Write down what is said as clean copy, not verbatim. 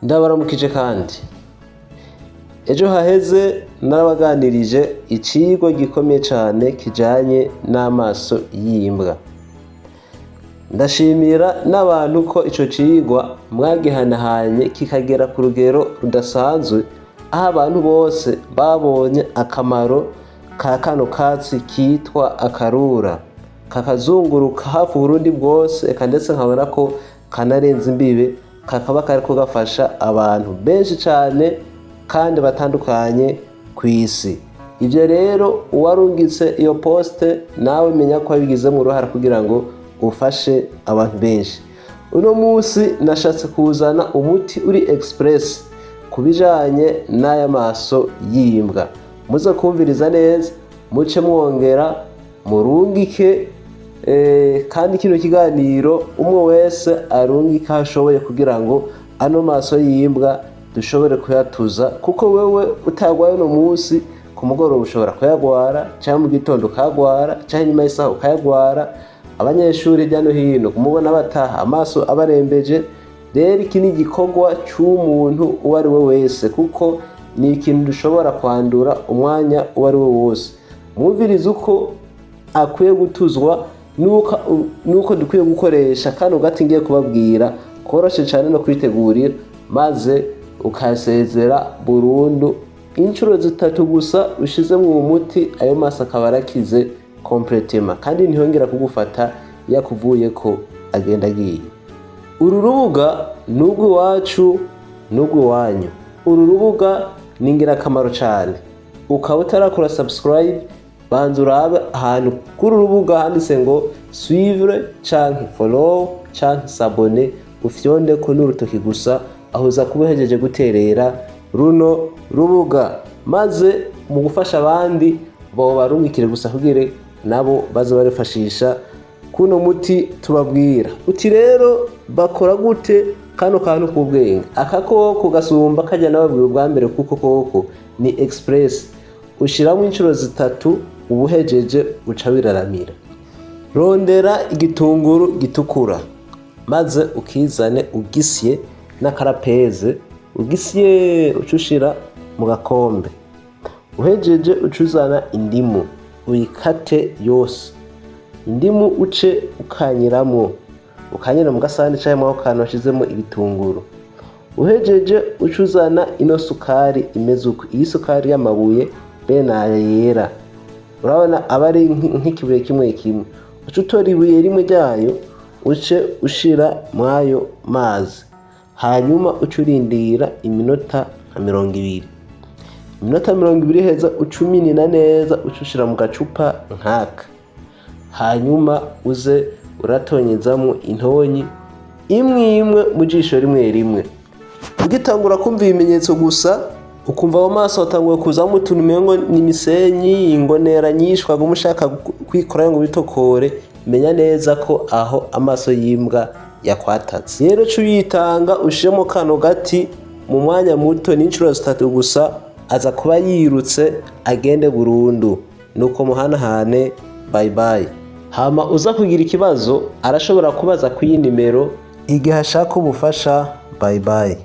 Ndabaramukije kandi ejo haheze narabaganirije icigwa gikomeye cane kijanye n'amaso y'imbwa. Ndashimira n'abantu ko ico cigwa mwagihanahanye kikagera ku rugero rudasanzwe, aho abantu bose babonye akamaro ka kano katsi kitwa akarura, kakazunguruka hafi Uburundi bwose, eka ndetse nkabona ko kanarenze imbibe, kakaba kariko gafasha abantu benshi cane kandi batandukanye kw'isi. Ivyo rero uwarungitse iyo poste nawe menya ko wabigizemwo uruhara kugira ngo ufashe abantu benshi. Uno musi nashatse kuzana umuti uri express kubijanye n'aya maso y'imbwa. Muze kumviriza neza, muce mwongera murungike kandi kino kiganiro umwe wese arungika aho ashoboye kugira ngo ano maso y'imbwa dushobore kuyatuza, kuko wewe utagwaye uno musi ku mugoroba ushobora kuyagwara, canke mu gitondo ukayagwara, canke nyuma y'isaha ukayagwara. Abanyeshuri hirya no hino kumubona bataha amaso abarembeje. Rero iki ni igikorwa c'umuntu uwo ari we wese, kuko ni ikintu dushobora kwandura umwanya uwo ari we wose. Mwumvirize uko akwiye gutuzwa nuko dukwiye gukoresha kano gati ngiye kubabwira, koroshe cane no kwitegurira, maze ukasezera burundu. Incuro zitatu gusa ushizemwo uwo muti, ayo maso akaba arakize completement, kandi ntihongera kugufata yakuvuyeko agenda agiye. Uru rubuga nubwo iwacu nubwo iwanyu, uru rubuga ni ingirakamaro cane. Ukaba utarakora subscribe, banza urabe ahantu kuri rubuga handitse ngo suivre canke follow canke s'abonner, ufyondeko n'urutoki gusa, aho uza kuba uhejeje guterera runo rubuga, maze mu gufasha abandi bobarungikire gusa kugira nabo baze barifashisha kuno muti tubabwira. Uti rero bakora gute kano kantu k'ubwenge? Aka koko gasumba kajya nababwira ubwa mbere, kuko koko ni express. Ushiramo incuro zitatu ubuhejeje uca wiraramira. Rondera igitunguru gitukura, maze ukizane ugisye n'akarapeze, ugisye ucushira mu gakombe. Uhejeje ucuzana indimu uyikate yose. Indimu uce ukanyiramo, ukanyira mu gasahani canke mu kantu washizemo ibitunguru. Uhejeje ucuzana ino sukari imeze uko, iyi sukari y'amabuye benayo yera, urabona aba ari nk'ikibuye kimwe kimwe. Uca utora ibuye rimwe ryayo uce ushira mwayo mazi, hanyuma uca urindira iminota nka 20. Iminota 20 heza uca uminina neza, uca ushira mu gacupa nkaka, hanyuma uze uratonyezamo intonyi imwe imwe mu jisho rimwe rimwe. Ugitangura kumva ibimenyetso gusa, ukumva mu maso hatanguye kuzamo utuntu umengo ni imisenyi, ingonera nyinshi, waguma ushaka kwikora ngo bitokore, menya neza ko aho amaso y'imbwa yakwatatse. Rero co uyitanga ushiremo kano gati mu mwanya muto, n'incuro zitatu gusa, aza kuba yirutse agende burundu. Nuko muhanahane, bye bye. Hama uza kugira ikibazo arashobora kubaza ku yindi nimero igihe ashaka ubufasha. Bye bye.